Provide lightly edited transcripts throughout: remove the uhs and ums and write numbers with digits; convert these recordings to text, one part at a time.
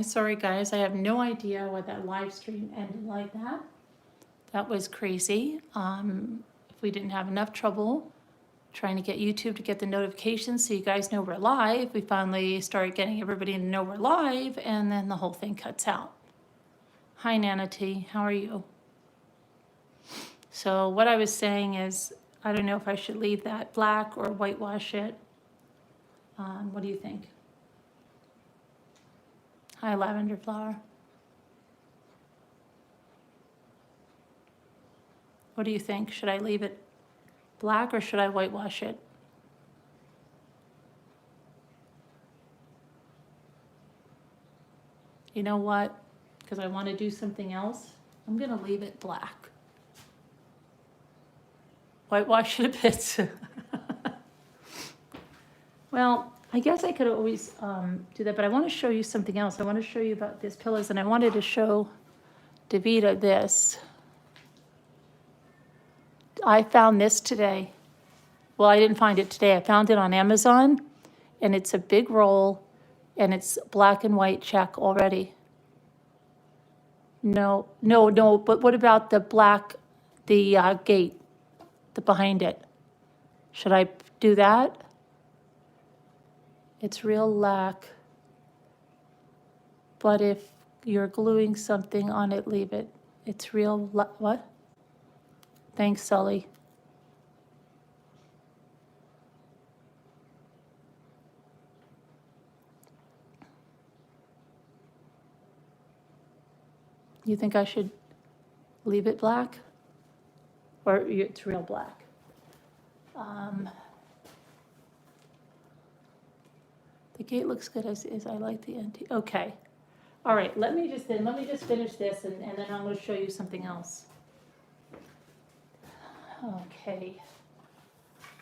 Sorry guys, I have no idea why that live stream ended like that. That was crazy. If we didn't have enough trouble trying to get YouTube to get the notifications so you guys know we're live, we finally started getting everybody to know we're live, and then the whole thing cuts out. Hi Nana T, how are you? So what I was saying is, I don't know if I should leave that black or whitewash it. What do you think? Hi Lavender Flower. What do you think? Should I leave it black or should I whitewash it? You know what? Because I want to do something else, I'm going to leave it black. Whitewash it a bit. Well, I guess I could always do that, but I want to show you something else. I want to show you about these pillows, and I wanted to show Davida this. I found this today. Well, I didn't find it today. I found it on Amazon, and it's a big roll, and it's black and white check already. No, but what about the black, the gate, the behind it? Should I do that? It's real lac. But if you're gluing something on it, leave it. It's real, what? Thanks, Sully. You think I should leave it black? Or it's real black? The gate looks good as is. I like the antique. Okay. All right, let me just finish this and then I'm going to show you something else. Okay.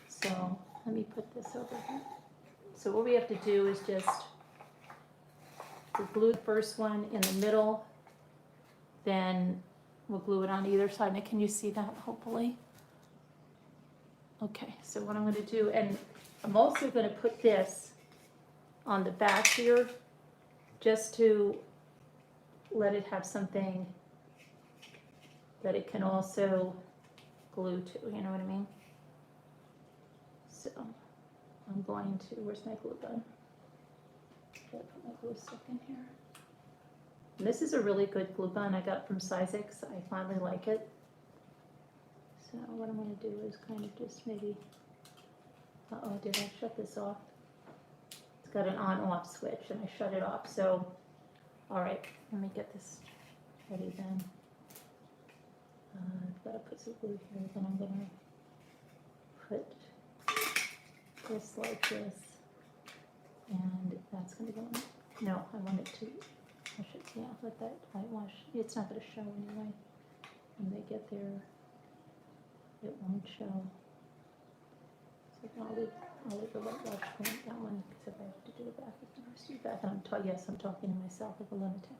So let me put this over here. So what we have to do is just glue the first one in the middle, then we'll glue it on either side. Now, can you see that, hopefully? Okay, so what I'm going to do, and I'm also going to put this on the back here, just to let it have something that it can also glue to, you know what I mean? So I'm going to, where's my glue gun? I'll put my glue stick in here. And this is a really good glue gun I got from Sizex. I finally like it. So what I'm going to do is kind of just maybe, uh-oh, did I shut this off? It's got an on-off switch and I shut it off. So, all right, let me get this ready then. I've got to put some glue here, then I'm going to put this like this, and that's going to go in. No, I want it to, I should, yeah, let that whitewash, it's not going to show anyway. When they get there, it won't show. So I'll leave the whitewash paint, that one, because if I have to do the back, I can just do back. And I'm talking to myself with a lunatic.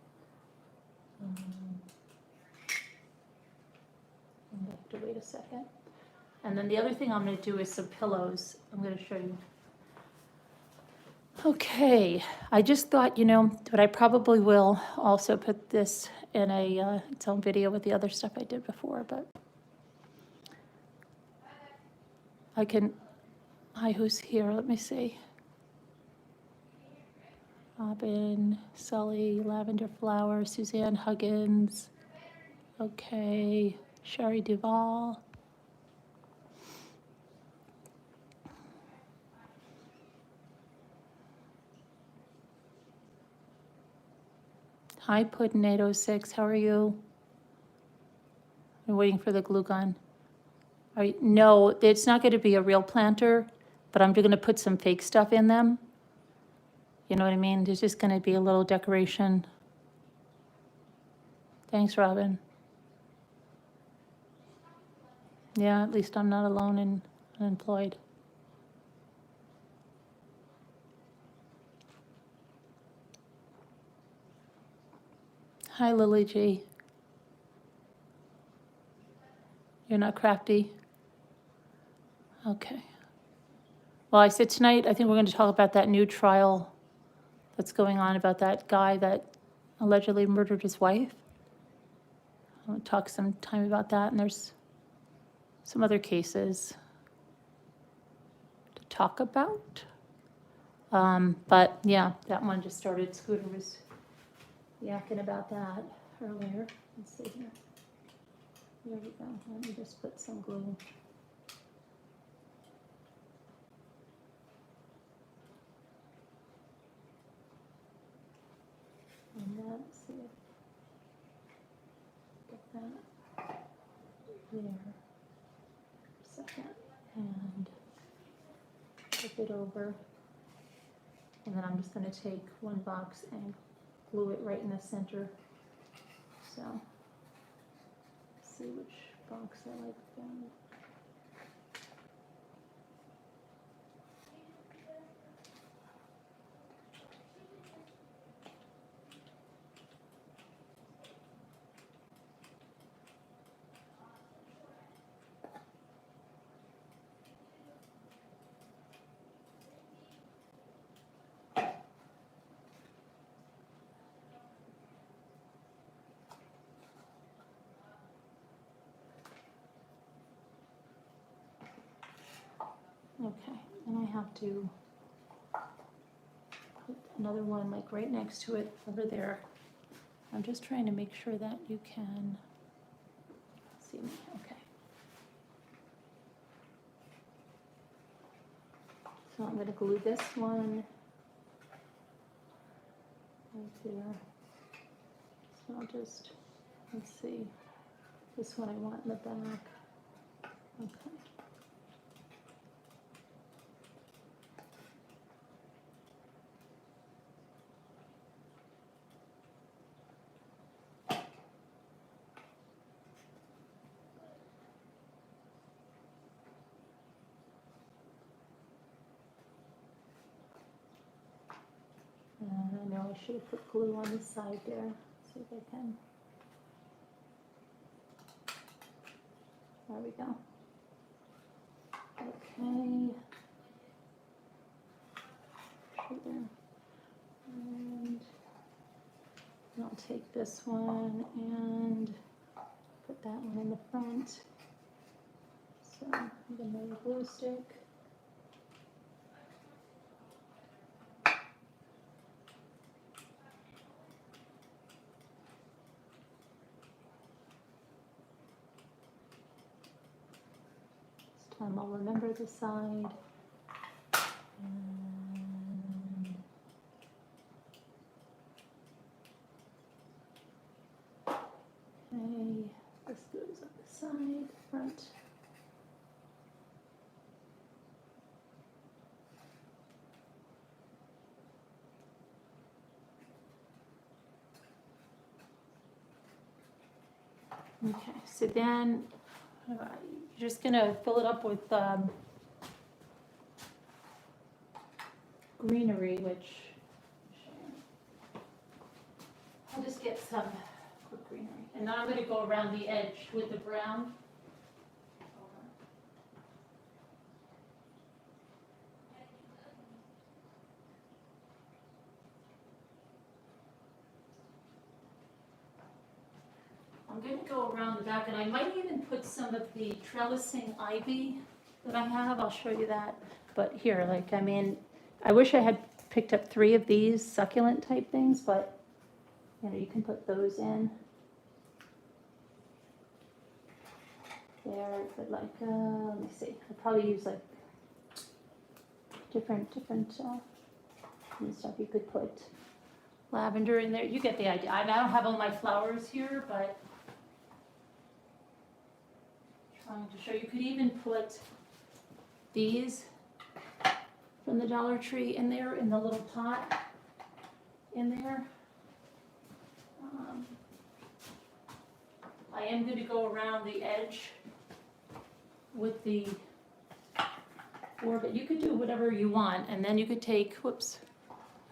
I have to wait a second. And then the other thing I'm going to do is some pillows. I'm going to show you. Okay, I just thought, but I probably will also put this in its own video with the other stuff I did before, but I can, hi, who's here? Let me see. Robin, Sully, Lavender Flower, Suzanne Huggins. Okay, Sherry Duvall. Hi, Puddin806, how are you? I'm waiting for the glue gun. No, it's not going to be a real planter, but I'm going to put some fake stuff in them. You know what I mean? There's just going to be a little decoration. Thanks, Robin. Yeah, at least I'm not alone and unemployed. Hi, Lily G. You're not crafty? Okay. Well, I said tonight, I think we're going to talk about that new trial that's going on about that guy that allegedly murdered his wife. I'll talk some time about that, and there's some other cases to talk about. But yeah, that one just started. Scooter was yakking about that earlier. Let's see here. There we go. Let me just put some glue. And let's see if get that there. Second, and flip it over. And then I'm just going to take one box and glue it right in the center. So, see which box I like better. Okay, and I have to put another one like right next to it over there. I'm just trying to make sure that you can see me. Okay. So I'm going to glue this one right there. So I'll just, let's see, this one I want in the back. Okay. And I know I should have put glue on the side there. Let's see if I can. There we go. Okay. Right there. And I'll take this one and put that one in the front. So I'm going to make a glue stick. This time I'll remember the side. And okay, this goes on the side, front. Okay, so then you're just gonna fill it up with greenery, which I'll just get some quick greenery. And now I'm gonna go around the edge with the brown. I'm going to go around the back, and I might even put some of the trellising ivy that I have. I'll show you that. But here, like, I mean, I wish I had picked up 3 of these succulent type things, but, you know, you can put those in. There, but like, let me see. I'll probably use like different and stuff. You could put lavender in there. You get the idea. I don't have all my flowers here, but trying to show you. Could even put these from the Dollar Tree in there in the little pot in there. I am going to go around the edge with the orbit. You could do whatever you want, and then you could take, whoops,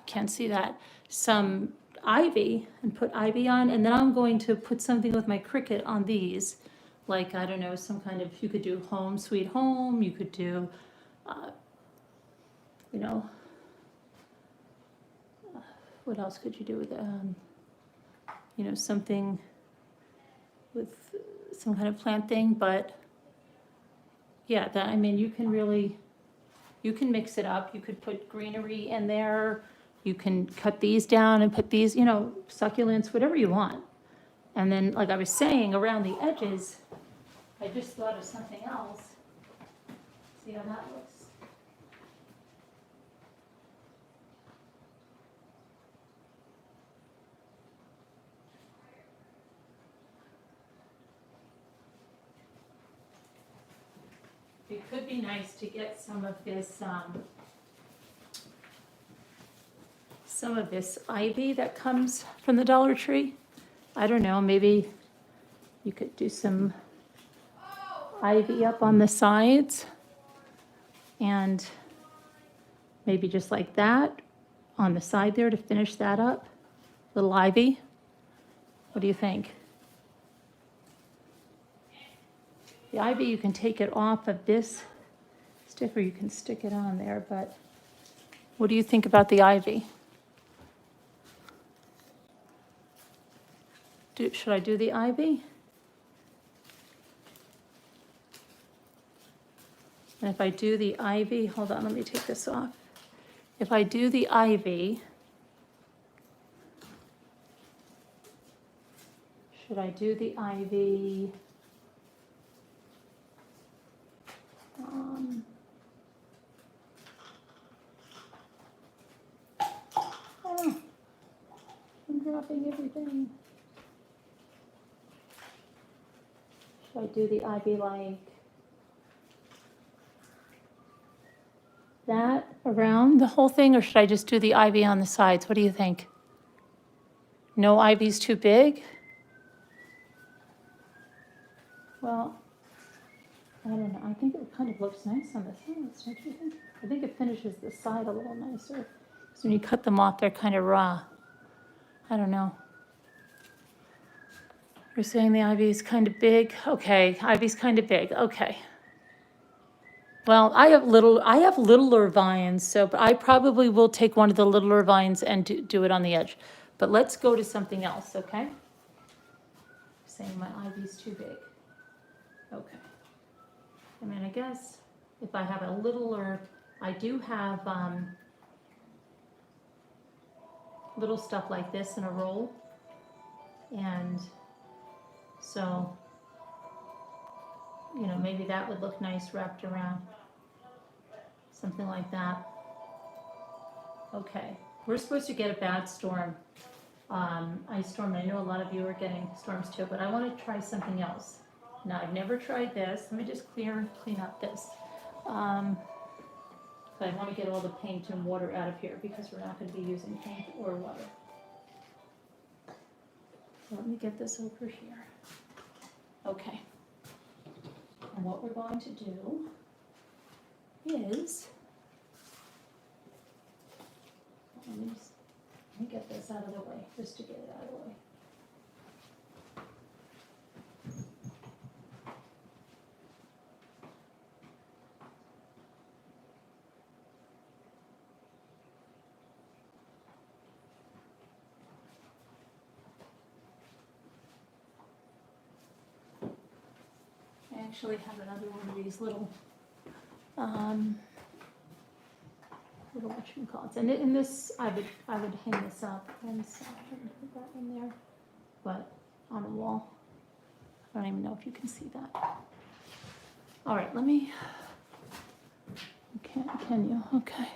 can't see that, some ivy and put ivy on, and then I'm going to put something with my Cricut on these. Like, I don't know, some kind of, you could do Home Sweet Home, you could do, you know, what else could you do with it? you know, something with some kind of plant thing, but yeah, that, I mean, you can really, you can mix it up. You could put greenery in there. You can cut these down and put these, you know, succulents, whatever you want. And then, like I was saying, around the edges, I just thought of something else. See how that looks? It could be nice to get some of this ivy that comes from the Dollar Tree. I don't know, maybe you could do some ivy up on the sides and maybe just like that on the side there to finish that up. Little ivy. What do you think? The ivy, you can take it off of this stick or you can stick it on there, but what do you think about the ivy? Should I do the ivy? And if I do the ivy, hold on, let me take this off. If I do the ivy, should I do the ivy? Oh, I'm dropping everything. Should I do the ivy like that around the whole thing, or should I just do the ivy on the sides? What do you think? No ivy's too big? Well, I don't know. I think it kind of looks nice on the sides, don't you think? I think it finishes the side a little nicer. So when you cut them off, they're kind of raw. I don't know. You're saying the ivy is kind of big? Okay, ivy's kind of big. Okay. Well, I have littler vines, so but I probably will take one of the littler vines and do it on the edge. But let's go to something else, okay? Saying my ivy's too big. Okay. I mean, I guess if I have a littler, I do have little stuff like this in a roll. And so, you know, maybe that would look nice wrapped around. Something like that. Okay, we're supposed to get a bad storm. Ice storm. I know a lot of you are getting storms too, but I want to try something else. Now, I've never tried this. Let me just clean up this. So I want to get all the paint and water out of here because we're not going to be using paint or water. So let me get this over here. Okay. And what we're going to do is, let me get this out of the way, just to get it out of the way. I actually have another one of these little whatchamacallits. And in this, I would hang this up and so I wouldn't put that in there, but on a wall. I don't even know if you can see that. All right, let me, can you? Okay.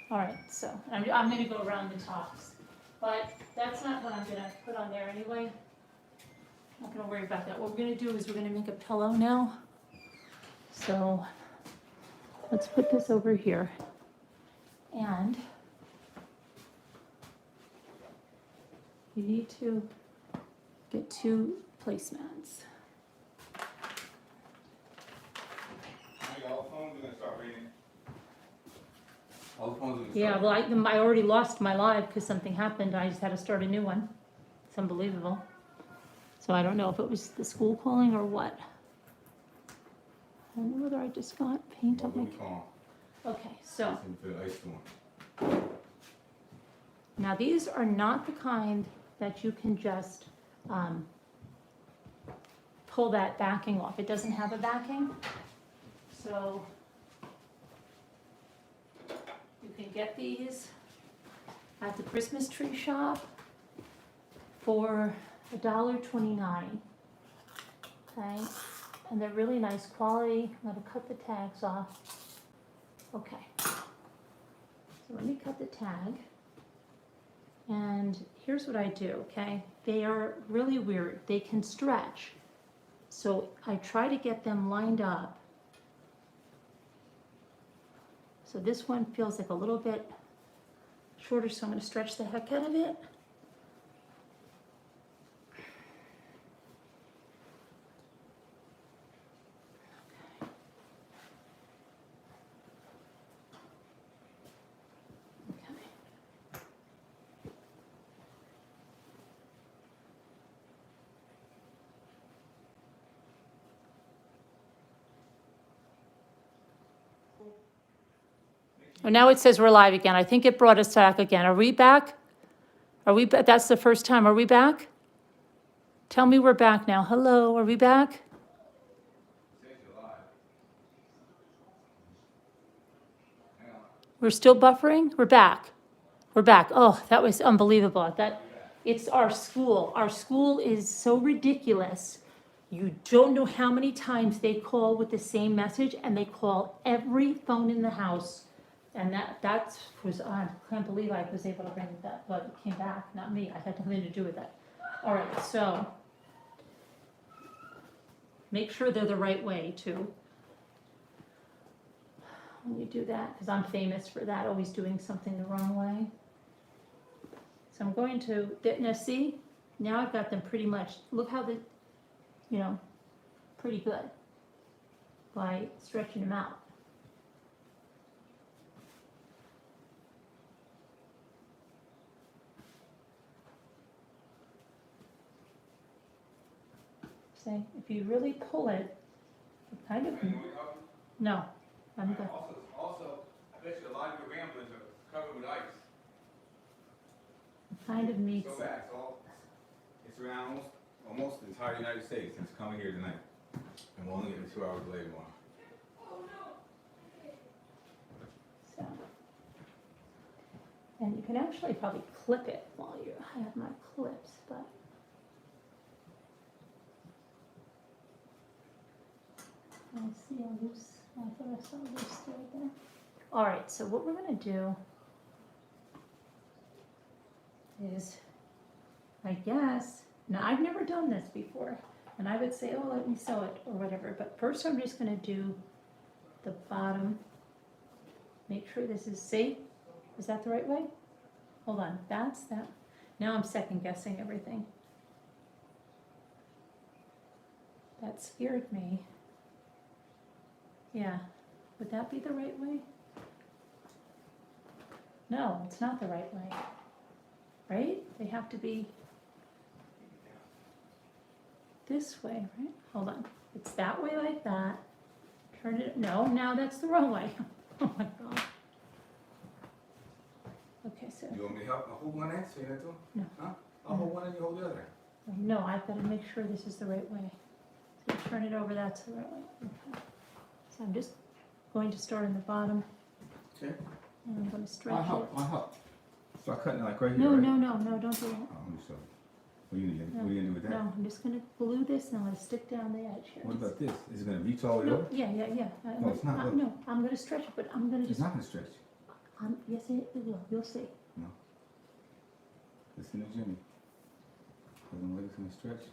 All right, so I'm gonna go around the tops, but that's not what I'm gonna put on there anyway. I'm not gonna worry about that. What we're gonna do is we're gonna make a pillow now. So let's put this over here. And you need to get 2 placemats. All phones are gonna start ringing. All phones are gonna Yeah, start. well, I already lost my live because something happened. I just had to start a new one. It's unbelievable. So I don't know if it was the school calling or what. I don't know whether I just got paint on my. Okay, so The ice storm. Now, these are not the kind that you can just pull that backing off. It doesn't have a backing. So you can get these at the Christmas tree shop for $1.29. Okay, and they're really nice quality. I'm gonna cut the tags off. Okay, so let me cut the tag. And here's what I do, okay? They are really weird. They can stretch. So I try to get them lined up. So this one feels like a little bit shorter, so I'm gonna stretch the heck out of it. Oh, now it says we're live again. I think it brought us back again. Are we back? Are we, that's the first time. Are we back? Tell me we're back now. Hello, are we back? We're still buffering? We're back. We're back. Oh, that was unbelievable. It's our school. Our school is so ridiculous. You don't know how many times they call with the same message, and they call every phone in the house. And that was, I can't believe I was able to bring that, but it came back, not me. I had nothing to do with that. All right, so make sure they're the right way too. When you do that, because I'm famous for that, always doing something the wrong way. So I'm going to, now see, now I've got them pretty much, look how pretty good by stretching them out. See, if you really pull it, it kind of, no, I'm good. Also, I bet you a lot of your ramblers are covered with ice. It kind of meets. So bad, it's around almost the entire United States since coming here tonight. And we're only getting 2 hours later tomorrow. So, and you can actually probably clip it while you have my clips, but. I see a loose, I thought I saw a loose thread there. All right, so what we're gonna do is, I guess, now I've never done this before, and I would say, oh, let me sew it or whatever, but first I'm just gonna do the bottom. Make sure this is safe. Is that the right way? Hold on, that's that. Now I'm second guessing everything. That scared me. Yeah, would that be the right way? No, it's not the right way, right? They have to be this way, right? Hold on, it's that way like that. Turn it, no, now that's the wrong way. Oh my God. Okay, so. You want me to help? I'll hold one end so you know too? No. Huh? I'll hold one and you hold the other. No, I've got to make sure this is the right way. So turn it over, that's the right way. Okay. So I'm just going to start in the bottom. Okay. And I'm going to stretch I'll it. help, I'll help. So I cut it like right here, No, right? no, don't do that. Oh, I'm sorry. What are you gonna do with that? No, I'm just going to glue this and I'm going to stick down the edge here. What about this? Is it gonna reach all the way No, over? yeah. No, it's not, look. No, I'm going to stretch it, but I'm going to It's just. not gonna stretch. Yes, it will. You'll see. No. Listen to Jimmy. Doesn't look like it's gonna stretch.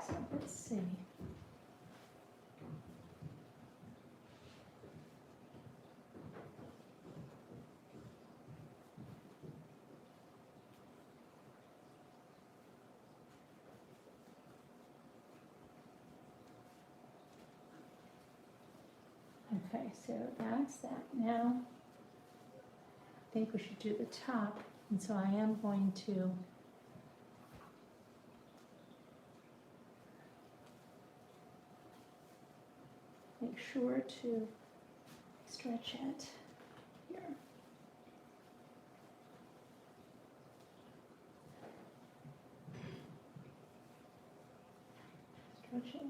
So let's see. Okay, so that's that. Now, I think we should do the top, and so I am going to make sure to stretch it here. Stretch it here.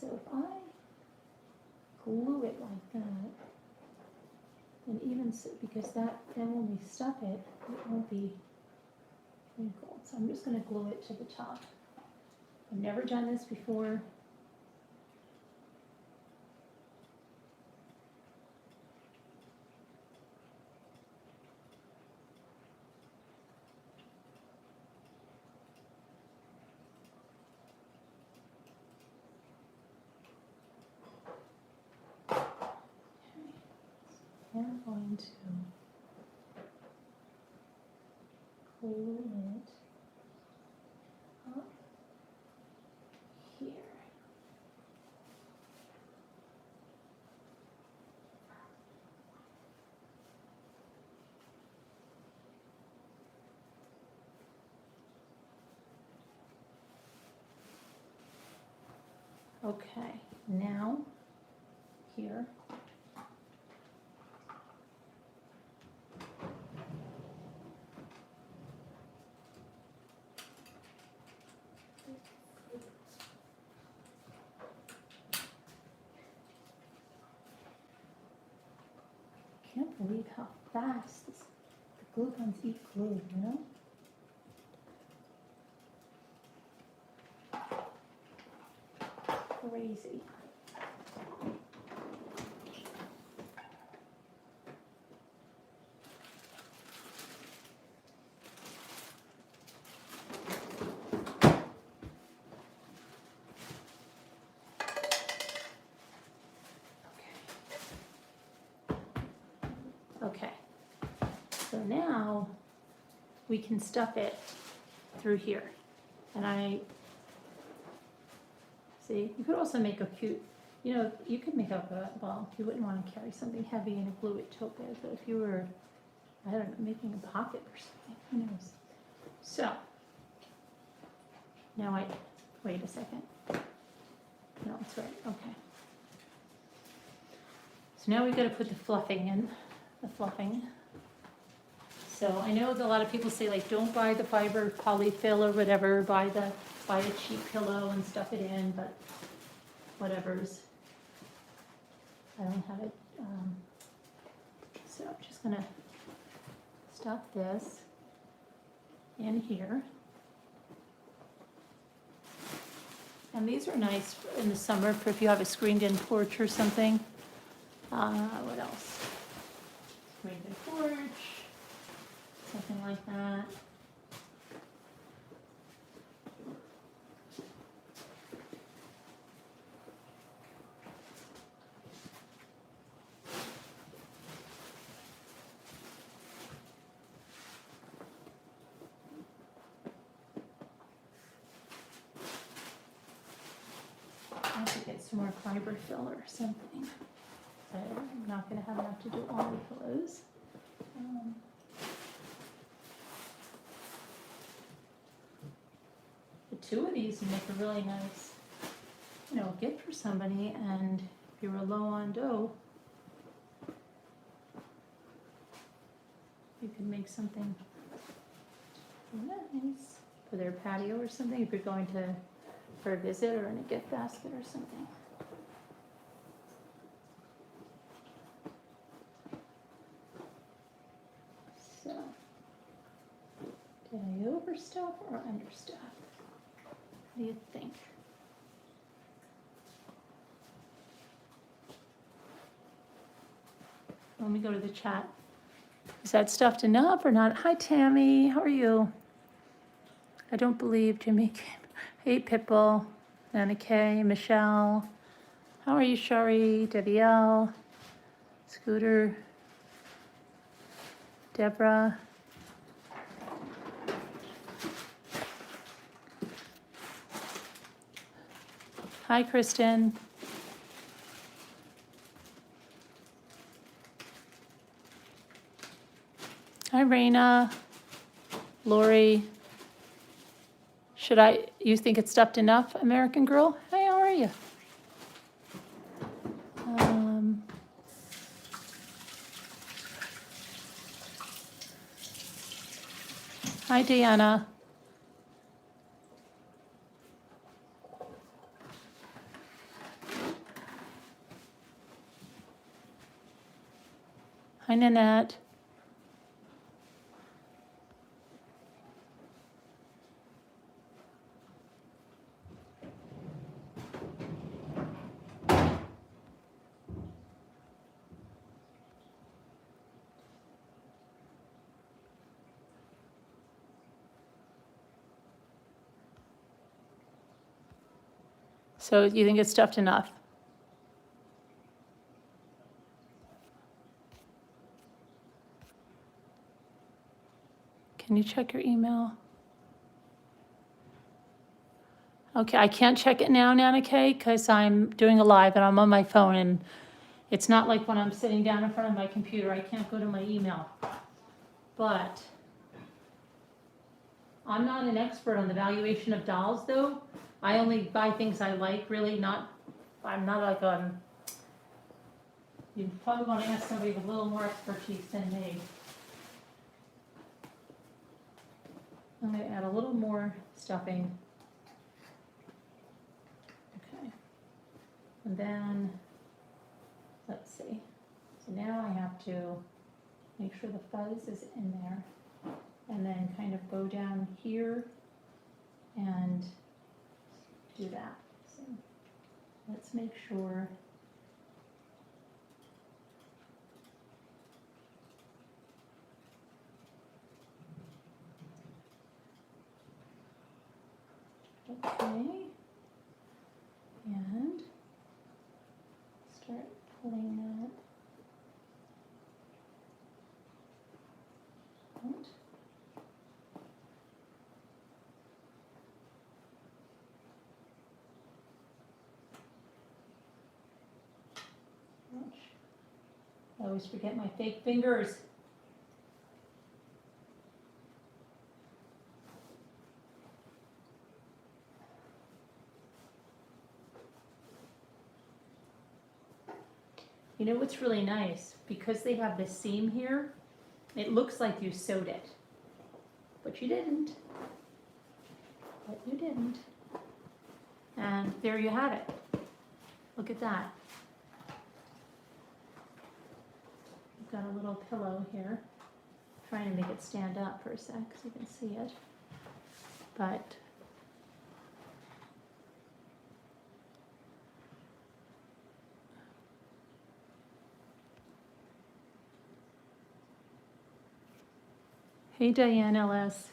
So if I glue it like that, and even so, because that, then when we stuff it, it won't be wrinkled. So I'm just gonna glue it to the top. I've never done this before. I'm going to glue it up here. Okay, now here. I can't believe how fast the glue guns eat glue, you know? Crazy. Okay, so now we can stuff it through here. And I, see, you could also make a cute, you know, you could make up a, well, you wouldn't want to carry something heavy and glue it to it, but if you were, I don't know, making a pocket or something, who knows? So, now wait a second. No, it's right, okay. So now we've got to put the fluffing in. The fluffing. So I know that a lot of people say, like, don't buy the fiber polyfill or whatever, buy a cheap pillow and stuff it in, but whatever's. I don't have it. So I'm just gonna stuff this in here. And these are nice in the summer for if you have a screened-in porch or something. What else? Screened-in porch, something like that. I have to get some more fiber fill or something. I'm not going to have enough to do all the pillows. The two of these make a really nice, you know, gift for somebody, and if you were low on dough, you can make something Nice. For their patio or something, if you're going to, for a visit or in a gift basket or something. So, did I overstuff or understuff? What do you think? Let me go to the chat. Is that stuffed enough or not? Hi, Tammy. How are you? I don't believe Jimmy came. Hey, Pitbull, Nana K, Michelle. How are you, Shari, Debbie L, Scooter, Deborah? Hi, Kristen. Hi, Raina, Lori. You think it's stuffed enough, American Girl? Hey, how are you? Hi, Deanna. Hi, Nanette. So you think it's stuffed enough? Can you check your email? Okay, I can't check it now, Nana K, because I'm doing a live and I'm on my phone, and it's not like when I'm sitting down in front of my computer, I can't go to my email. But I'm not an expert on the valuation of dolls, though. I only buy things I like, really, I'm not like, you probably want to ask somebody with a little more expertise than me. I'm going to add a little more stuffing. Okay. And then, let's see. So now I have to make sure the fuzz is in there. And then kind of go down here and do that. So let's make sure. Okay. And start pulling that out. I always forget my fake fingers. You know what's really nice? Because they have the seam here, it looks like you sewed it. But you didn't. But you didn't. And there you have it. Look at that. I've got a little pillow here. I'm trying to make it stand up for a sec so you can see it. But hey, Diane LS.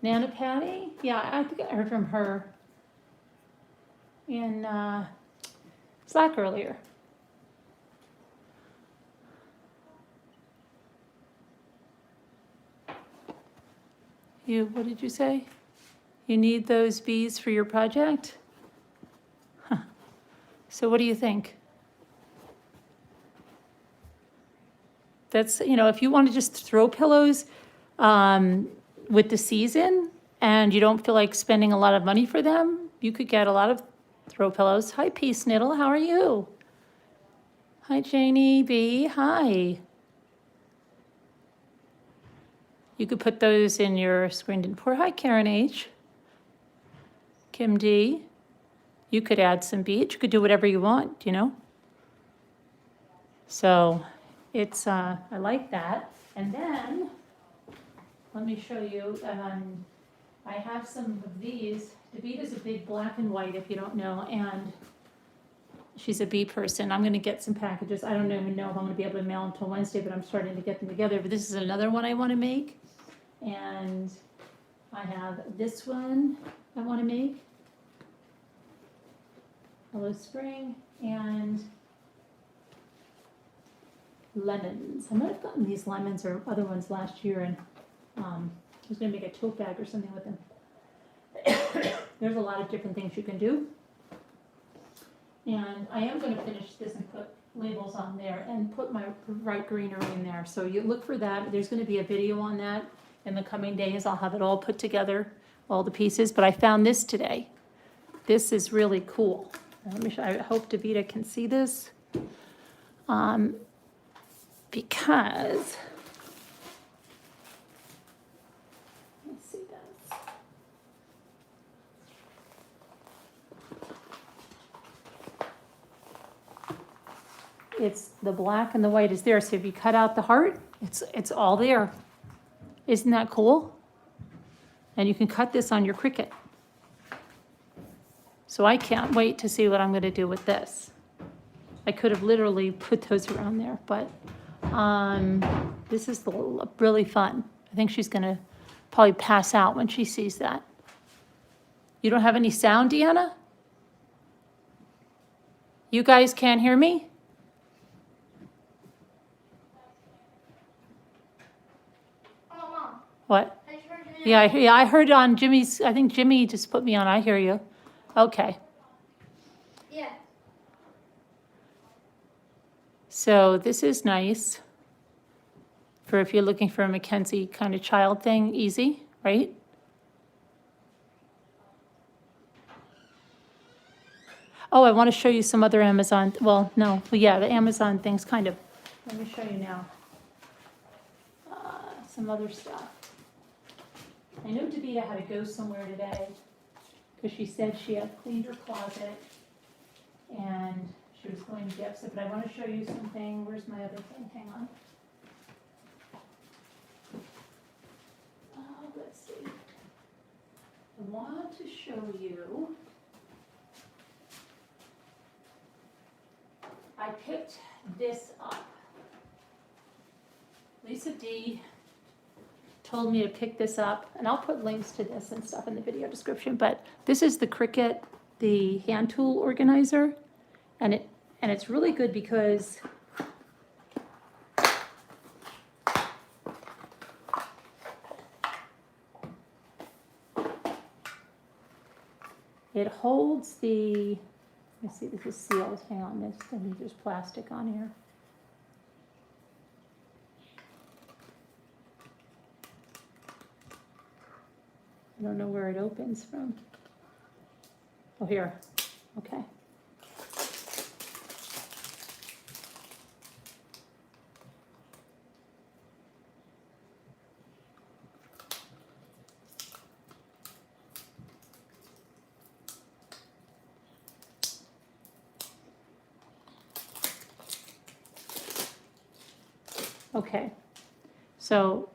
Nana Patty? Yeah, I think I heard from her in Slack earlier. What did you say? You need those bees for your project? Huh. So what do you think? That's, if you want to just throw pillows with the season and you don't feel like spending a lot of money for them, you could get a lot of throw pillows. Hi, Peace Sniddle, how are you? Hi, Janie B, hi. You could put those in your screened in pour. Hi, Karen H. Kim D. You could add some beach. You could do whatever you want, you know? So it's, I like that. And then, let me show you, I have some of these. Davita's a big black and white, if you don't know, and she's a bee person. I'm gonna get some packages. I don't even know if I'm gonna be able to mail them until Wednesday, but I'm starting to get them together. But this is another one I wanna make. And I have this one I wanna make. Hello Spring, and lemons. I might have gotten these lemons or other ones last year, and I was gonna make a tote bag or something with them. There's a lot of different things you can do. And I am gonna finish this and put labels on there and put my bright greenery in there. So you look for that. There's gonna be a video on that in the coming days. I'll have it all put together, all the pieces, but I found this today. This is really cool. Let me show, I hope Davita can see this. Because, let's see this. It's the black and the white is there. So if you cut out the heart, it's all there. Isn't that cool? And you can cut this on your Cricut. So I can't wait to see what I'm gonna do with this. I could have literally put those around there, but this is really fun. I think she's gonna probably pass out when she sees that. You don't have any sound, Deanna? You guys can't hear me? Oh, Mom. What? I just heard you. Yeah, I heard on Jimmy's, I think Jimmy just put me on, I hear you. Okay. Yeah. So this is nice for if you're looking for a Mackenzie kind of child thing, easy, right? Oh, I want to show you some other Amazon, well, no, well, yeah, the Amazon things kind of. Let me show you now. Some other stuff. I know Davita had to go somewhere today because she said she had cleaned her closet and she was going to get some, but I want to show you something. Where's my other thing? Hang on. Let's see. I want to show you. I picked this up. Lisa D told me to pick this up, and I'll put links to this and stuff in the video description, but this is the Cricut, the hand tool organizer, and it's really good because it holds the, let me see, this is sealed, hang on, there's plastic on here. I don't know where it opens from. Oh, here, okay. Okay, so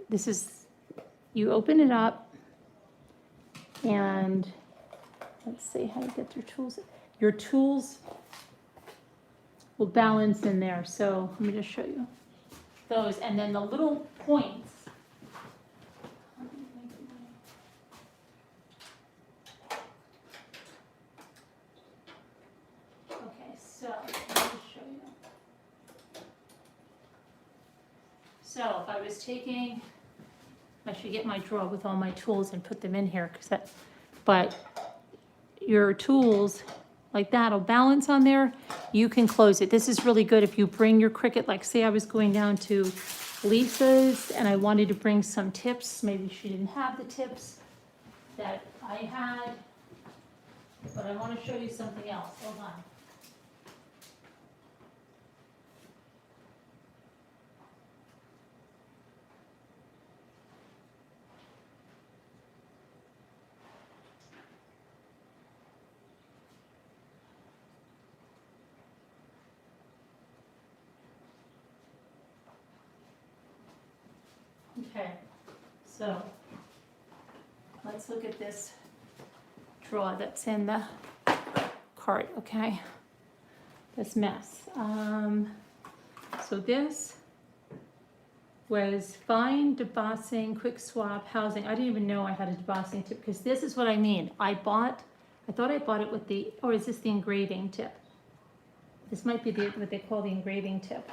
this is, you open it up and let's see how to get your tools. Your tools will balance in there. So let me just show you those. And then the little points. Okay, so let me just show you. So if I was taking, I should get my drawer with all my tools and put them in here, but your tools like that will balance on there. You can close it. This is really good if you bring your Cricut, like say I was going down to Lisa's and I wanted to bring some tips. Maybe she didn't have the tips that I had, but I want to show you something else. Hold on. Okay, so let's look at this drawer that's in the cart, okay? This mess. So this was fine, debossing, quick swap, housing. I didn't even know I had a debossing tip because this is what I mean. I thought I bought it with the, or is this the engraving tip? This might be what they call the engraving tip.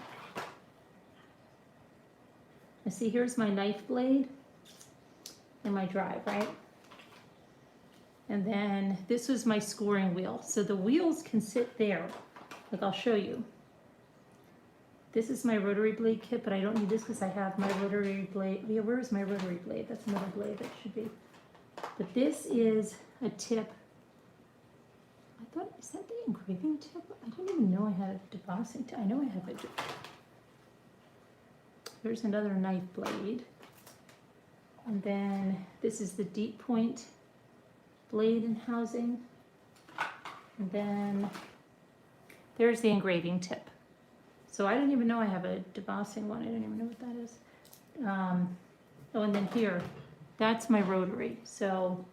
Now see, here's my knife blade and my drive, right? And then this was my scoring wheel. So the wheels can sit there. Like I'll show you. This is my rotary blade kit, but I don't need this because I have my rotary blade. Yeah, where is my rotary blade? That's another blade that should be. But this is a tip. I thought, is that the engraving tip? I didn't even know I had a debossing tip. I know I have a. There's another knife blade. And then this is the deep point blade and housing. And then there's the engraving tip. So I didn't even know I have a debossing one. I don't even know what that is. Oh, and then here, that's my rotary. So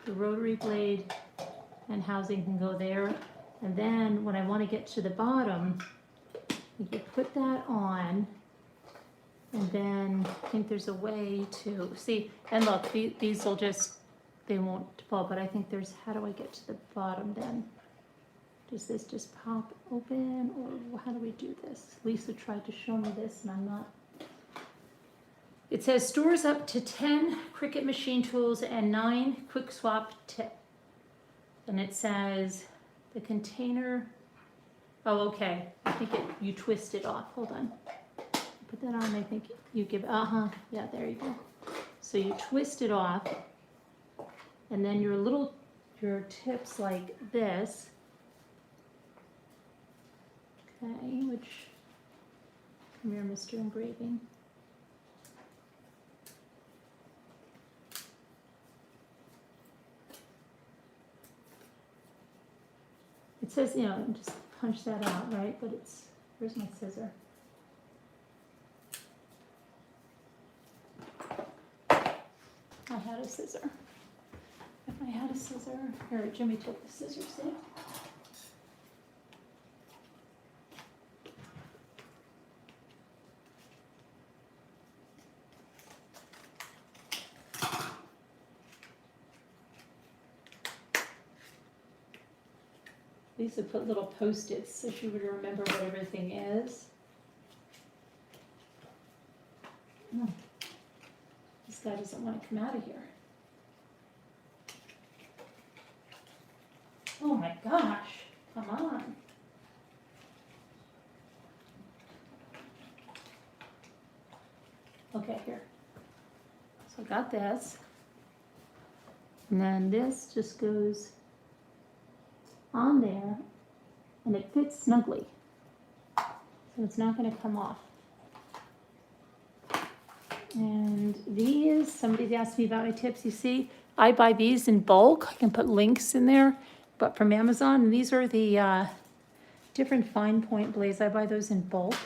the rotary blade and housing can go there. And then when I want to get to the bottom, you put that on. And then I think there's a way to see. And look, these will just, they won't fall. But I think there's, how do I get to the bottom then? Does this just pop open, or how do we do this? Lisa tried to show me this, and I'm not. It says stores up to 10 Cricut machine tools and 9 quick swap tip. And it says the container. Oh, okay. I think you twist it off. Hold on. Put that on. I think you give. Yeah, there you go. So you twist it off, and then your tips like this. Okay, which, come here, Mr. Engraving. It says, you know, just punch that out, right? But it's, where's my scissor? I had a scissor. If I had a scissor, here, Jimmy took the scissors, see? Lisa put little Post-its so she would remember what everything is. Oh, this guy doesn't want to come out of here. Oh my gosh, come on. Okay, here. So I got this. And then this just goes on there, and it fits snugly, so it's not going to come off. And these, somebody's asked me about my tips. You see, I buy these in bulk. I can put links in there, but from Amazon. And these are the different fine point blades. I buy those in bulk.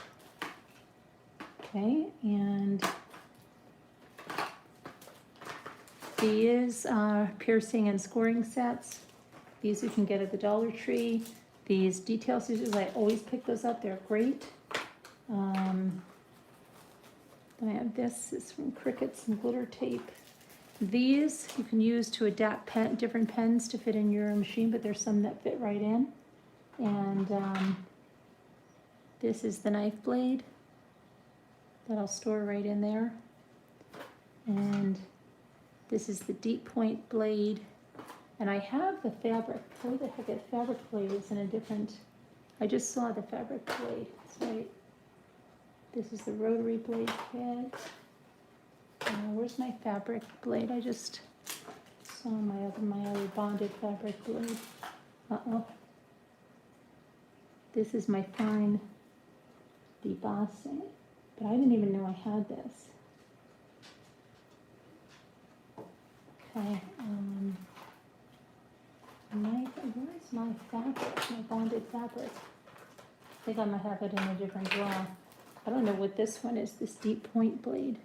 Okay, and these are piercing and scoring sets. These you can get at the Dollar Tree. These detail scissors, I always pick those up. They're great. Then I have this is from Cricut, some glitter tape. These you can use to adapt different pens to fit in your machine, but there's some that fit right in. And this is the knife blade that I'll store right in there. And this is the deep point blade. And I have the fabric. Where the heck, that fabric blade is in a different. I just saw the fabric blade. It's right. This is the rotary blade kit. Where's my fabric blade? I just saw my other bonded fabric blade. This is my fine debossing, but I didn't even know I had this. Okay. Where's my fabric? My bonded fabric. I think I might have it in a different drawer. I don't know what this one is, this deep point blade.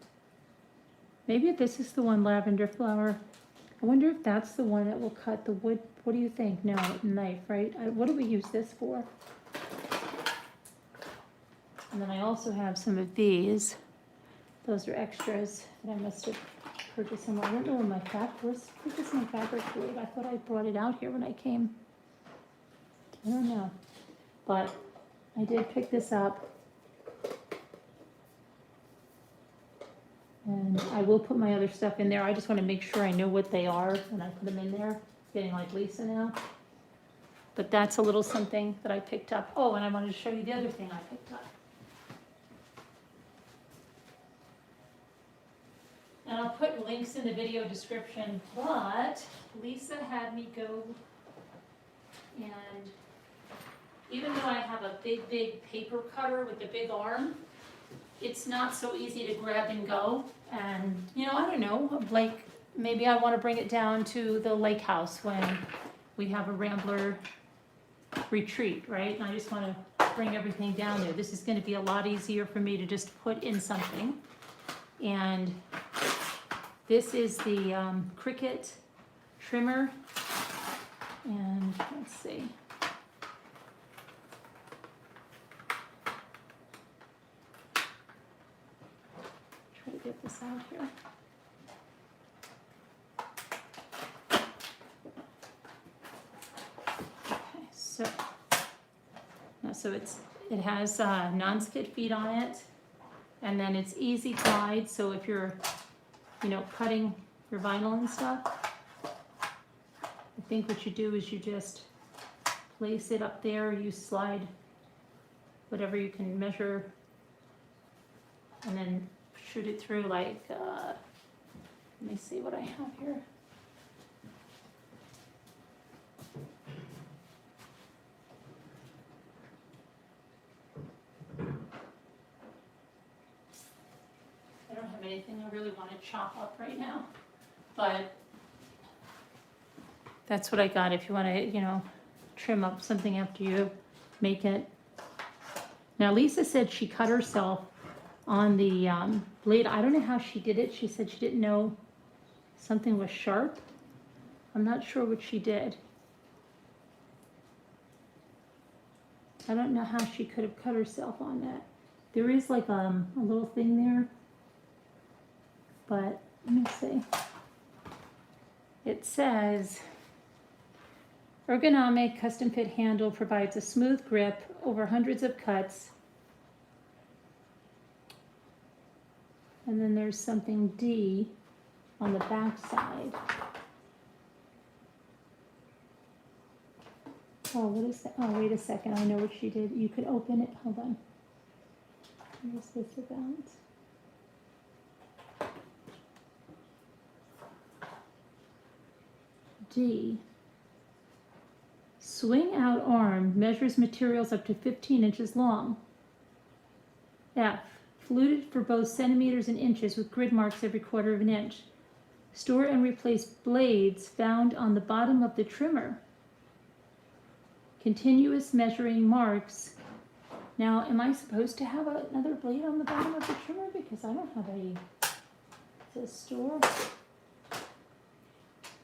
Maybe this is the one, lavender flower. I wonder if that's the one that will cut the wood. What do you think? No, knife, right? What do we use this for? And then I also have some of these. Those are extras that I must have purchased somewhere. I don't know where my fabric blade. I thought I brought it out here when I came. I don't know. But I did pick this up. And I will put my other stuff in there. I just want to make sure I know what they are when I put them in there. Getting like Lisa now. But that's a little something that I picked up. Oh, and I wanted to show you the other thing I picked up. And I'll put links in the video description, but Lisa had me go, and even though I have a big paper cutter with a big arm, it's not so easy to grab and go. And, you know, I don't know, like maybe I want to bring it down to the lake house when we have a Rambler retreat, right? And I just want to bring everything down there. This is going to be a lot easier for me to just put in something. And this is the Cricut trimmer. And let's see. Try to get this out here. Okay, so now it has non-skid feet on it, and then it's easy glide. So if you're, you know, cutting your vinyl and stuff, I think what you do is you just place it up there. You slide whatever you can measure, and then shoot it through like, let me see what I have here. I don't have anything I really want to chop up right now, but that's what I got if you want to, you know, trim up something after you make it. Now Lisa said she cut herself on the blade. I don't know how she did it. She said she didn't know something was sharp. I'm not sure what she did. I don't know how she could have cut herself on that. There is like a little thing there, but let me see. It says, ergonomic custom fit handle provides a smooth grip over hundreds of cuts. And then there's something D on the back side. Oh, what is that? Oh, wait a second. I know what she did. You could open it. Hold on. What is this about? D. Swing out arm measures materials up to 15 inches long. F. Fluted for both centimeters and inches with grid marks every quarter of an inch. Store and replace blades found on the bottom of the trimmer. Continuous measuring marks. Now, am I supposed to have another blade on the bottom of the trimmer? Because I don't have a, it says store.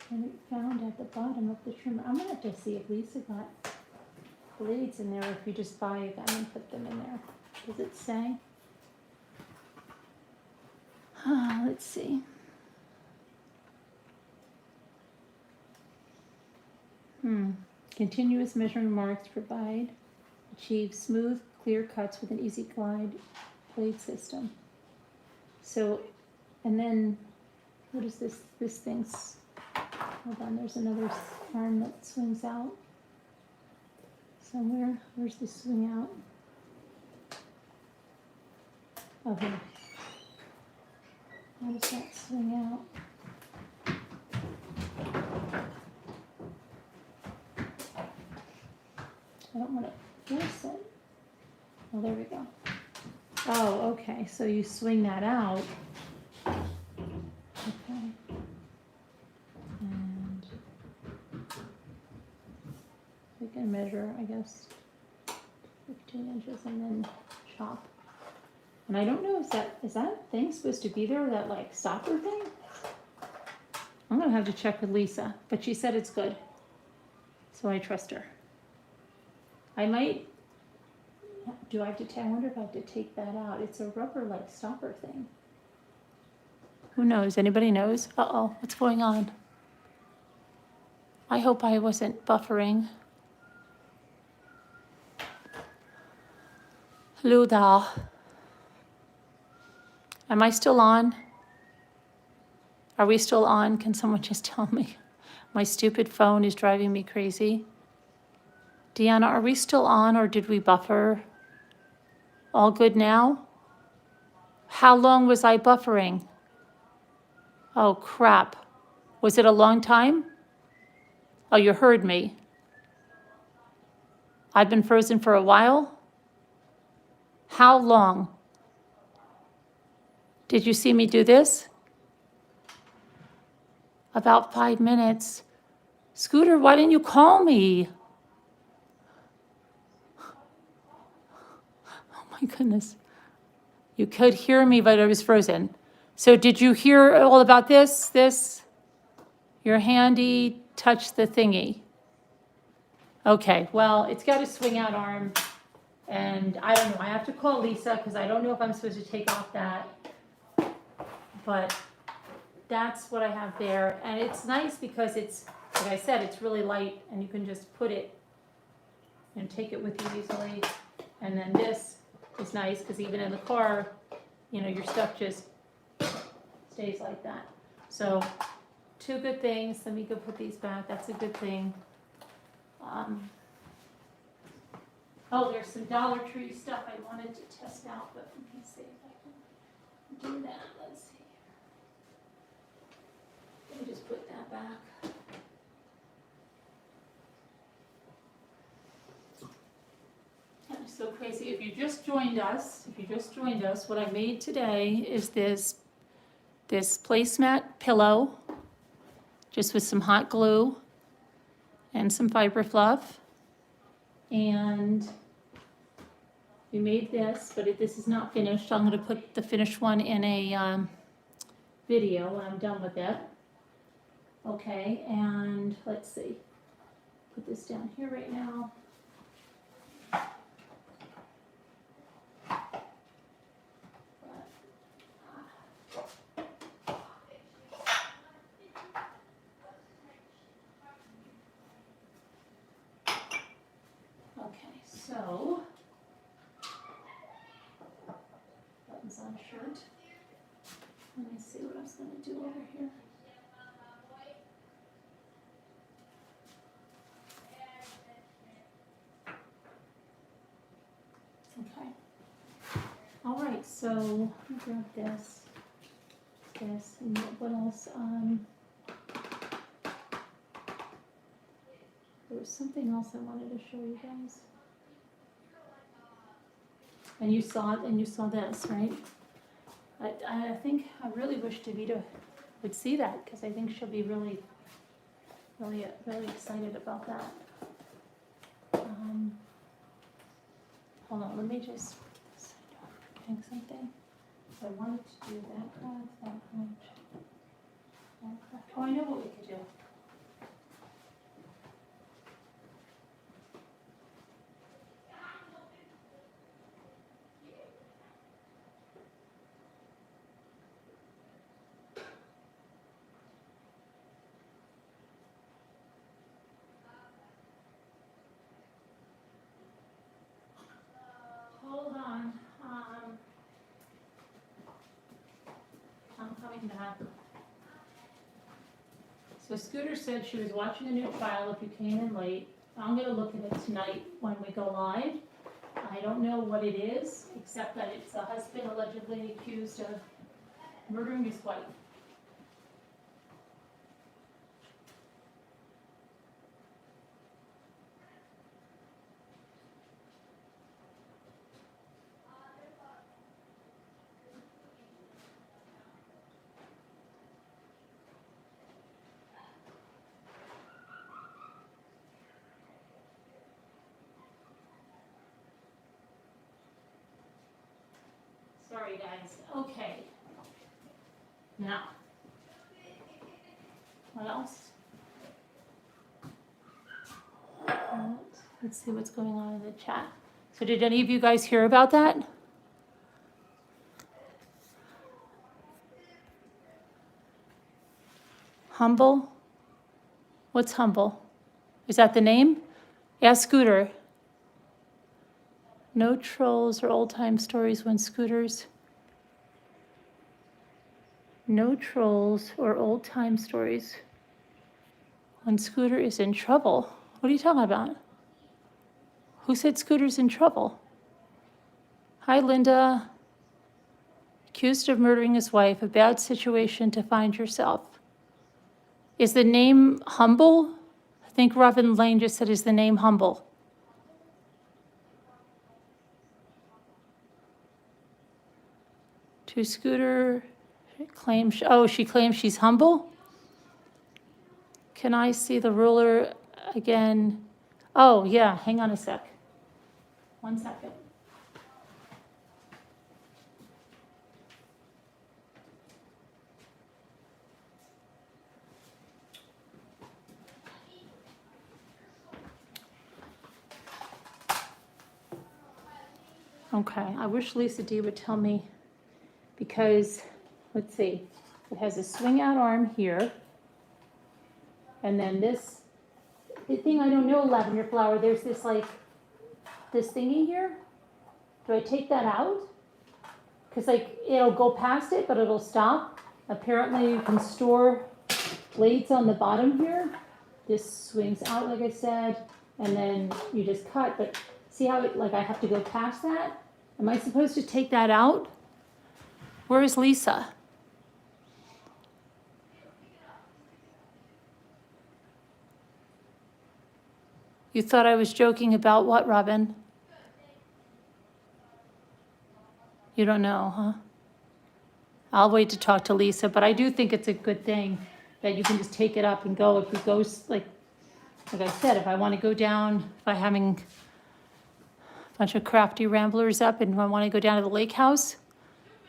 And it found at the bottom of the trimmer. I'm gonna have to see if Lisa got blades in there, or if you just buy them and put them in there. Does it say? Let's see. Continuous measuring marks provide, achieve smooth, clear cuts with an easy glide blade system. So, and then, what is this? This thing's, hold on, there's another arm that swings out somewhere. Where's the swing out? Oh, here. How does that swing out? I don't want to force it. Oh, there we go. Oh, okay. So you swing that out. Okay. And we can measure, I guess, 15 inches and then chop. And I don't know, is that thing supposed to be there, that like stopper thing? I'm gonna have to check with Lisa, but she said it's good. So I trust her. I might, I wonder if I have to take that out. It's a rubber like stopper thing. Who knows? Anybody knows? Uh-oh, what's going on? I hope I wasn't buffering. Hello there. Am I still on? Are we still on? Can someone just tell me? My stupid phone is driving me crazy. Deanna, are we still on or did we buffer? All good now? How long was I buffering? Oh, crap. Was it a long time? Oh, you heard me. I've been frozen for a while? How long? Did you see me do this? About 5 minutes. Scooter, why didn't you call me? Oh my goodness. You could hear me, but I was frozen. So did you hear all about this? Your handy touch the thingy. Okay, well, it's got a swing out arm. And I don't know, I have to call Lisa because I don't know if I'm supposed to take off that. But that's what I have there. And it's nice because it's, like I said, it's really light and you can just put it and take it with you easily. And then this is nice because even in the car, you know, your stuff just stays like that. So 2 good things. Let me go put these back. That's a good thing. Oh, there's some Dollar Tree stuff I wanted to test out, but let me see if I can do that. Let's see. Let me just put that back. That is so crazy. If you just joined us, what I made today is this placemat pillow, just with some hot glue and some fiber fluff. And we made this, but this is not finished. I'm going to put the finished one in a video when I'm done with it. Okay, and let's see. Put this down here right now. Okay, so buttons on a shirt. Let me see what I was going to do over here. Okay. All right, so let me grab this, and what else? There was something else I wanted to show you guys. And you saw it, and you saw this, right? I think I really wish Davida would see that because I think she'll be really excited about that. Hold on, let me just. I'm forgetting something. I wanted to do that craft. Oh, I know what we could do. Hold on. I'm coming back. So Scooter said she was watching a new file if you came in late. I'm going to look at it tonight when we go live. I don't know what it is, except that it's a husband allegedly accused of murdering his wife. Sorry, guys. Okay. Now. What else? Let's see what's going on in the chat. So did any of you guys hear about that? Humble? What's humble? Is that the name? Ask Scooter. No trolls or old-time stories when Scooters. No trolls or old-time stories when Scooter is in trouble. What are you talking about? Who said Scooter's in trouble? Hi, Linda. Accused of murdering his wife, a bad situation to find yourself. Is the name Humble? I think Robin Lane just said, is the name Humble? To Scooter, claims, oh, she claims she's humble? Can I see the ruler again? Oh, yeah, hang on a sec. 1 second. Okay, I wish Lisa D would tell me, because, let's see, it has a swing out arm here. And then this, the thing I don't know, lavender flower, there's this like, this thingy here. Do I take that out? Because like, it'll go past it, but it'll stop. Apparently you can store blades on the bottom here. This swings out, like I said, and then you just cut, but see how it, like I have to go past that? Am I supposed to take that out? Where is Lisa? You thought I was joking about what, Robin? You don't know, huh? I'll wait to talk to Lisa, but I do think it's a good thing that you can just take it up and go. If it goes, like I said, if I want to go down, if I'm having a bunch of crafty ramblers up and I want to go down to the lake house,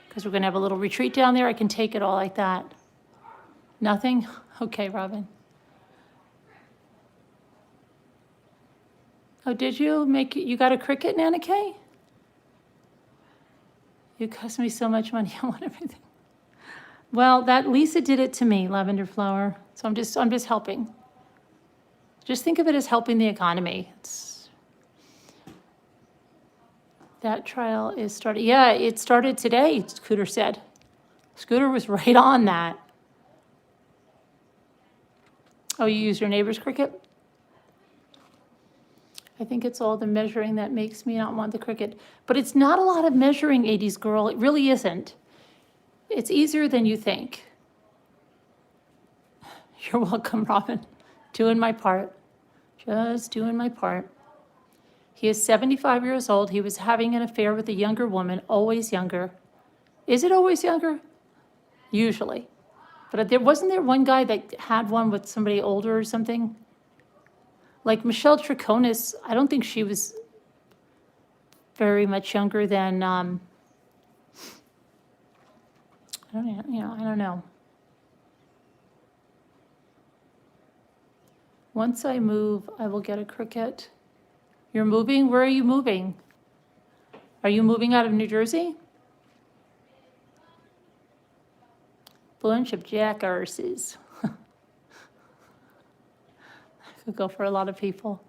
because we're going to have a little retreat down there, I can take it all like that. Nothing? Okay, Robin. Oh, did you you got a Cricut, Nana Kay? You cost me so much money, I want everything. Well, that Lisa did it to me, Lavender Flower. So I'm just helping. Just think of it as helping the economy. That trial is started. Yeah, it started today, Scooter said. Scooter was right on that. Oh, you use your neighbor's Cricut? I think it's all the measuring that makes me not want the Cricut. But it's not a lot of measuring, 80s girl. It really isn't. It's easier than you think. You're welcome, Robin. Doing my part. Just doing my part. He is 75 years old. He was having an affair with a younger woman, always younger. Is it always younger? Usually. But wasn't there one guy that had one with somebody older or something? Like Michelle Triconis, I don't think she was very much younger than, I don't know. Once I move, I will get a Cricut. You're moving? Where are you moving? Are you moving out of New Jersey? Bunch of jackasses. Could go for a lot of people.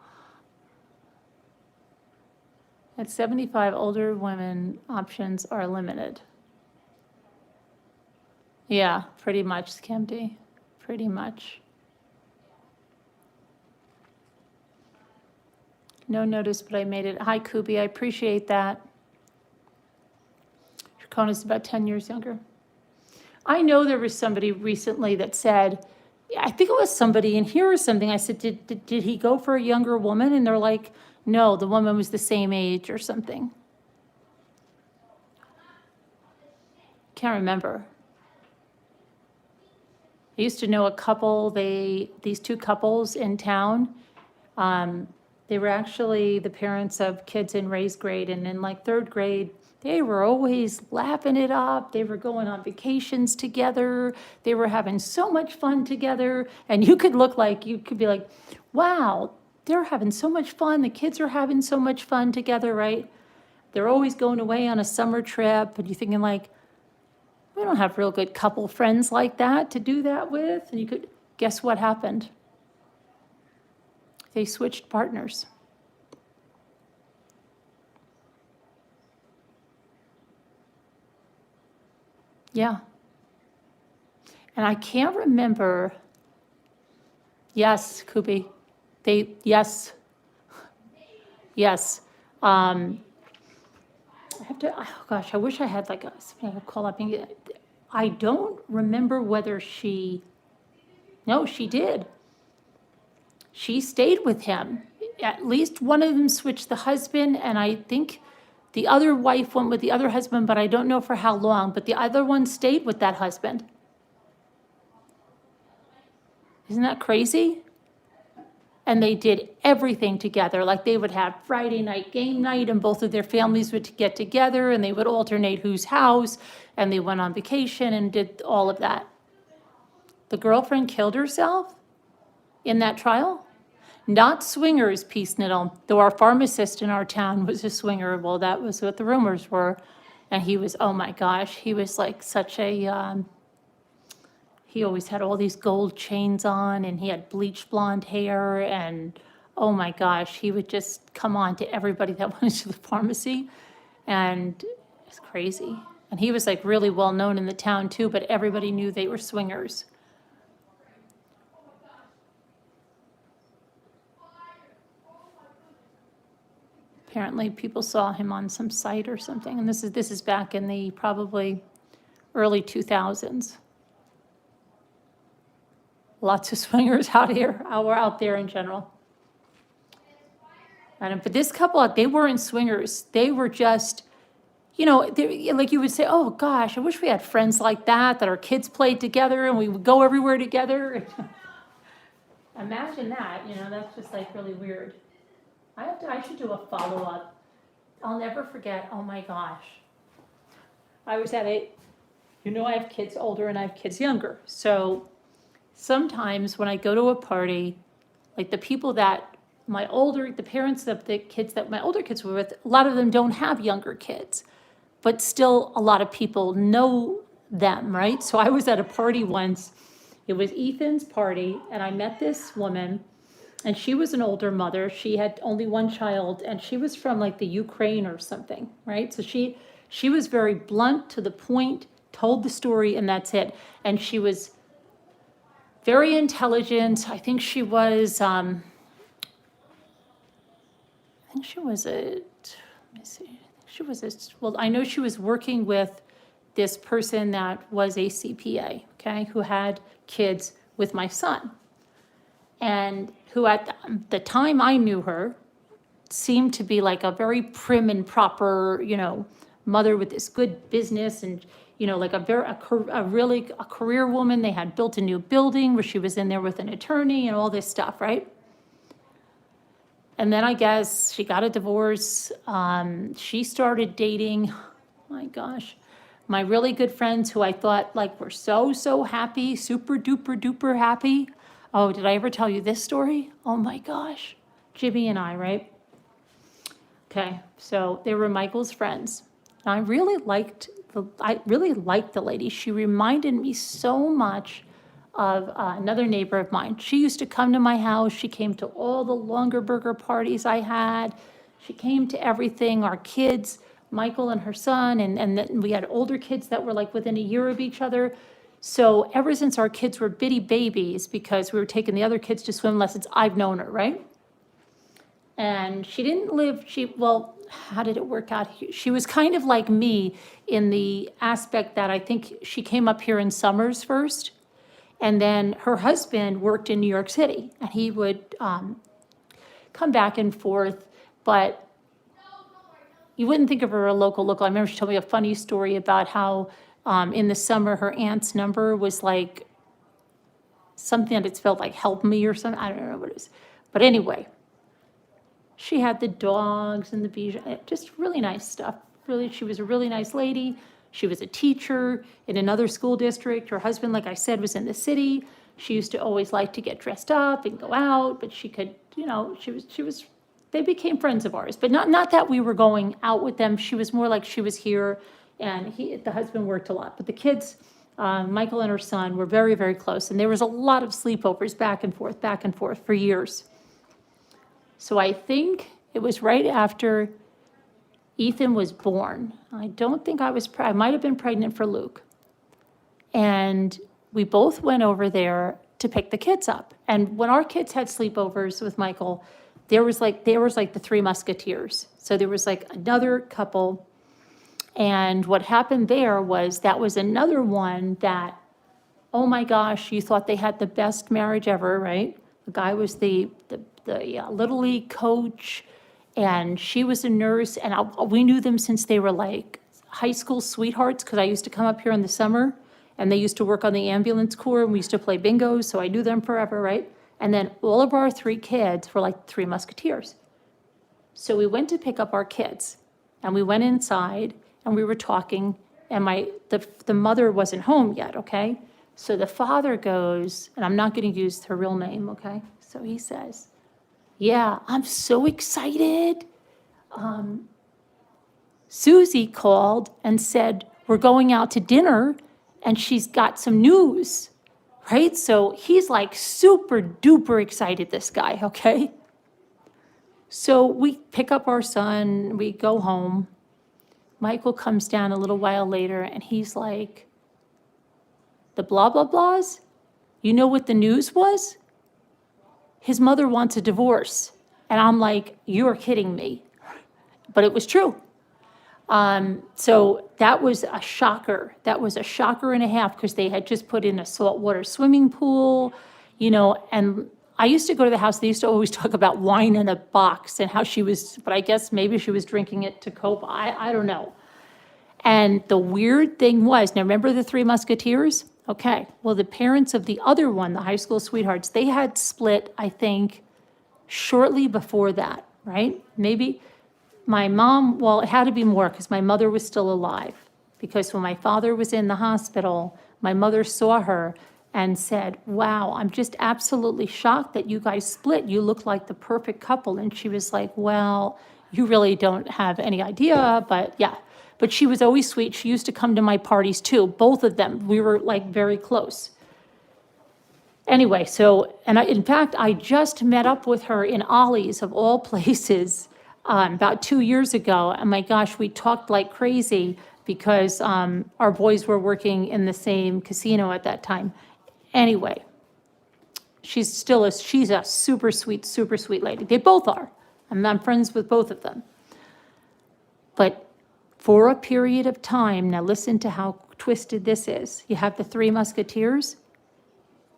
At 75, older women options are limited. Yeah, pretty much, Scamdy. Pretty much. No notice, but I made it. Hi, Kubi, I appreciate that. Dracona's about 10 years younger. I know there was somebody recently that said, I think it was somebody in here or something. I said, did he go for a younger woman? And they're like, no, the woman was the same age or something. Can't remember. I used to know a couple, these two couples in town. They were actually the parents of kids in Ray's grade, and in like third grade, They were always laughing it up. They were going on vacations together. They were having so much fun together. And you could be like, wow, they're having so much fun. The kids are having so much fun together, right? They're always going away on a summer trip. And you're thinking like, we don't have real good couple friends like that to do that with. And guess what happened? They switched partners. Yeah. And I can't remember. Yes, Kubi. Yes. Yes. I have to, oh gosh, I wish I had like something I could call up. I don't remember whether no, she did. She stayed with him. At least one of them switched the husband, and I think the other wife went with the other husband, but I don't know for how long, but the other one stayed with that husband. Isn't that crazy? And they did everything together. Like they would have Friday night game night and both of their families would get together and they would alternate whose house, and they went on vacation and did all of that. The girlfriend killed herself in that trial? Not swingers, Peace Niddle, though our pharmacist in our town was a swinger. Well, that was what the rumors were. And he was, oh my gosh, he was like such a, he always had all these gold chains on and he had bleached blonde hair and oh my gosh, he would just come on to everybody that went to the pharmacy. And it's crazy. And he was like really well known in the town too, but everybody knew they were swingers. Apparently people saw him on some site or something. And this is back in the probably early 2000s. Lots of swingers out here, or out there in general. But this couple, they weren't swingers. They were just, like you would say, oh gosh, I wish we had friends like that our kids played together and we would go everywhere together. Imagine that, that's just like really weird. I should do a follow-up. I'll never forget, oh my gosh. I was at I have kids older and I have kids younger. So sometimes when I go to a party, like the people that the parents of the kids that my older kids were with, a lot of them don't have younger kids, but still a lot of people know them, right? So I was at a party once. It was Ethan's party and I met this woman. And she was an older mother. She had only one child, and she was from like the Ukraine or something, right? So she was very blunt, to the point, told the story, and that's it. And she was very intelligent. I think she was let me see. I know she was working with this person that was a CPA, okay, who had kids with my son. And who at the time I knew her seemed to be like a very prim and proper, mother with this good business and, like a career woman. They had built a new building where she was in there with an attorney and all this stuff, right? And then I guess she got a divorce. She started dating, oh my gosh, my really good friends who I thought like were so happy, super duper happy. Oh, did I ever tell you this story? Oh my gosh. Jimmy and I, right? Okay, so they were Michael's friends. And I really liked the lady. She reminded me so much of another neighbor of mine. She used to come to my house. She came to all the longer burger parties I had. She came to everything. Our kids, Michael and her son, and then we had older kids that were like within a year of each other. So ever since our kids were bitty babies, because we were taking the other kids to swim lessons, I've known her, right? And she didn't live, how did it work out? She was kind of like me in the aspect that I think she came up here in summers first. And then her husband worked in New York City and he would come back and forth, but you wouldn't think of her a local. I remember she told me a funny story about how in the summer, her aunt's number was like something that it spelled like help me or something. I don't know what it is. But anyway, she had the dogs and the bees, just really nice stuff. really, she was a really nice lady. She was a teacher in another school district. Her husband, like I said, was in the city. She used to always like to get dressed up and go out, but she could, they became friends of ours. But not that we were going out with them. She was more like she was here, and the husband worked a lot. But the kids, Michael and her son, were very, very close. And there was a lot of sleepovers back and forth for years. So I think it was right after Ethan was born. I don't think I might have been pregnant for Luke. And we both went over there to pick the kids up. And when our kids had sleepovers with Michael, there was like the Three Musketeers. So there was like another couple. And what happened there was that was another one that, oh my gosh, you thought they had the best marriage ever, right? The guy was the Little League coach, and she was a nurse, and we knew them since they were like high school sweethearts, because I used to come up here in the summer, and they used to work on the ambulance corps, and we used to play bingo, so I knew them forever, right? And then all of our three kids were like Three Musketeers. So we went to pick up our kids, and we went inside, and we were talking, and the mother wasn't home yet, okay? So the father goes, and I'm not going to use her real name, okay? So he says, yeah, I'm so excited. Susie called and said, we're going out to dinner, and she's got some news, right? So he's like super duper excited, this guy, okay? So we pick up our son, we go home. Michael comes down a little while later, and he's like, the blah, blah, blahs? You know what the news was? His mother wants a divorce. And I'm like, you're kidding me. But it was true. So that was a shocker. That was a shocker and a half, because they had just put in a saltwater swimming pool, and I used to go to the house. They used to always talk about wine in a box and how she was, but I guess maybe she was drinking it to cope. I don't know. And the weird thing was, now remember the Three Musketeers? Okay, well, the parents of the other one, the high school sweethearts, they had split, I think, shortly before that, right? Maybe my mom, well, it had to be more, because my mother was still alive. Because when my father was in the hospital, my mother saw her and said, wow, I'm just absolutely shocked that you guys split. You look like the perfect couple. And she was like, well, you really don't have any idea, but yeah. But she was always sweet. She used to come to my parties too, both of them. We were like very close. Anyway, so, and in fact, I just met up with her in Ollie's, of all places, about 2 years ago. And my gosh, we talked like crazy, because our boys were working in the same casino at that time. Anyway, she's a super sweet lady. They both are. I'm friends with both of them. But for a period of time, now listen to how twisted this is. You have the Three Musketeers.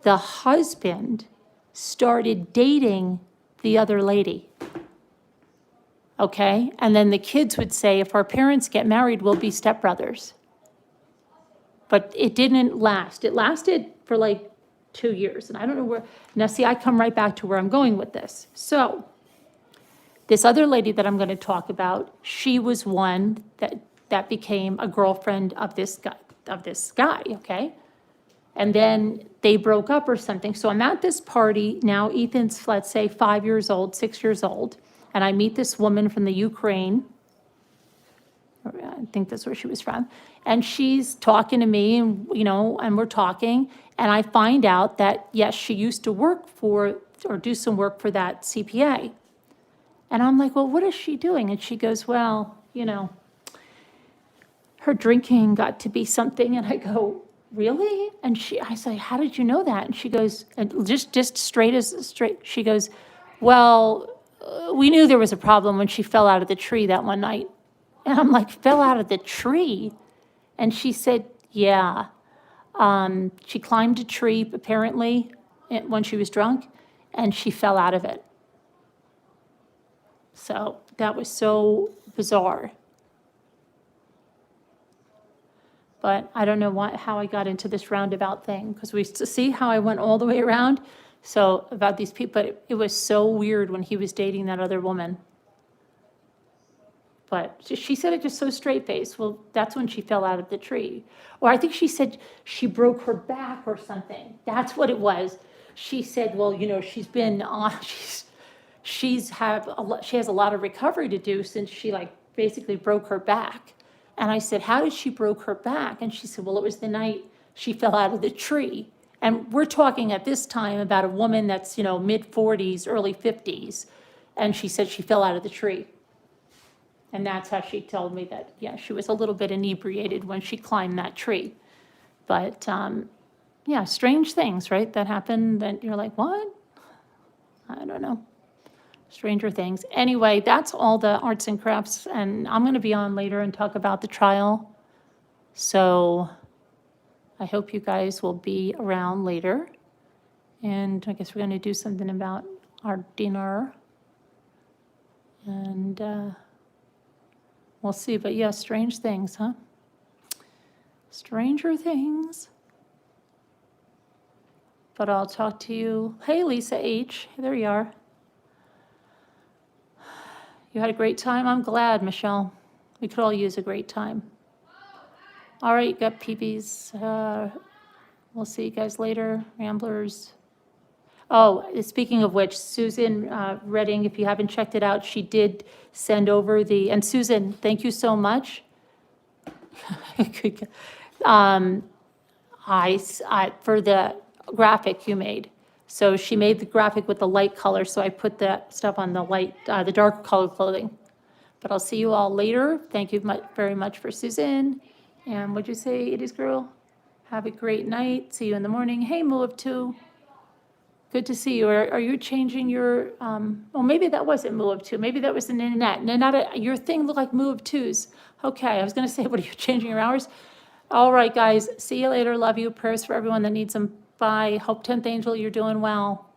The husband started dating the other lady. Okay? And then the kids would say, if our parents get married, we'll be stepbrothers. But it didn't last. It lasted for like 2 years. And I don't know where. Now, see, I come right back to where I'm going with this. So this other lady that I'm going to talk about, she was one that became a girlfriend of this guy, okay? And then they broke up or something. So I'm at this party. Now Ethan's, let's say, 5 years old, 6 years old. And I meet this woman from the Ukraine. I think that's where she was from. And she's talking to me, and, and we're talking. And I find out that, yes, she used to work for, or do some work for that CPA. And I'm like, well, what is she doing? And she goes, well, her drinking got to be something. And I go, really? And I say, how did you know that? And she goes, and just straight. She goes, well, we knew there was a problem when she fell out of the tree that one night. And I'm like, fell out of the tree? And she said, yeah. She climbed a tree, apparently, when she was drunk, and she fell out of it. So that was so bizarre. But I don't know how I got into this roundabout thing, because we see how I went all the way around. So about these people, but it was so weird when he was dating that other woman. But she said it just so straight-faced. Well, that's when she fell out of the tree. Or I think she said she broke her back or something. That's what it was. She said, well, you know, she's been on, she has a lot of recovery to do since she like basically broke her back. And I said, how did she broke her back? And she said, well, it was the night she fell out of the tree. And we're talking at this time about a woman that's, you know, mid-40s, early 50s. And she said she fell out of the tree. And that's how she told me that, yeah, she was a little bit inebriated when she climbed that tree. But, yeah, strange things, right, that happen that you're like, what? I don't know. Stranger things. Anyway, that's all the arts and crafts, and I'm going to be on later and talk about the trial. So I hope you guys will be around later. And I guess we're going to do something about our dinner. And we'll see. But yeah, strange things, huh? Stranger things. But I'll talk to you. Hey, Lisa H. There you are. You had a great time? I'm glad, Michelle. We could all use a great time. All right, got peepees. We'll see you guys later, Ramblers. Oh, speaking of which, Susan Redding, if you haven't checked it out, she did send over the, and Susan, thank you so much. For the graphic you made. So she made the graphic with the light color, so I put that stuff on the light, the dark colored clothing. But I'll see you all later. Thank you very much for Susan. And what'd you say, it is girl? Have a great night. See you in the morning. Hey, Move 2. Good to see you. Are you changing your, well, maybe that wasn't Move 2. Maybe that was an internet. Your thing looked like Move 2's. Okay, I was going to say, what are you changing your hours? All right, guys. See you later. Love you. Prayers for everyone that needs them. Bye. Hope 10th Angel, you're doing well.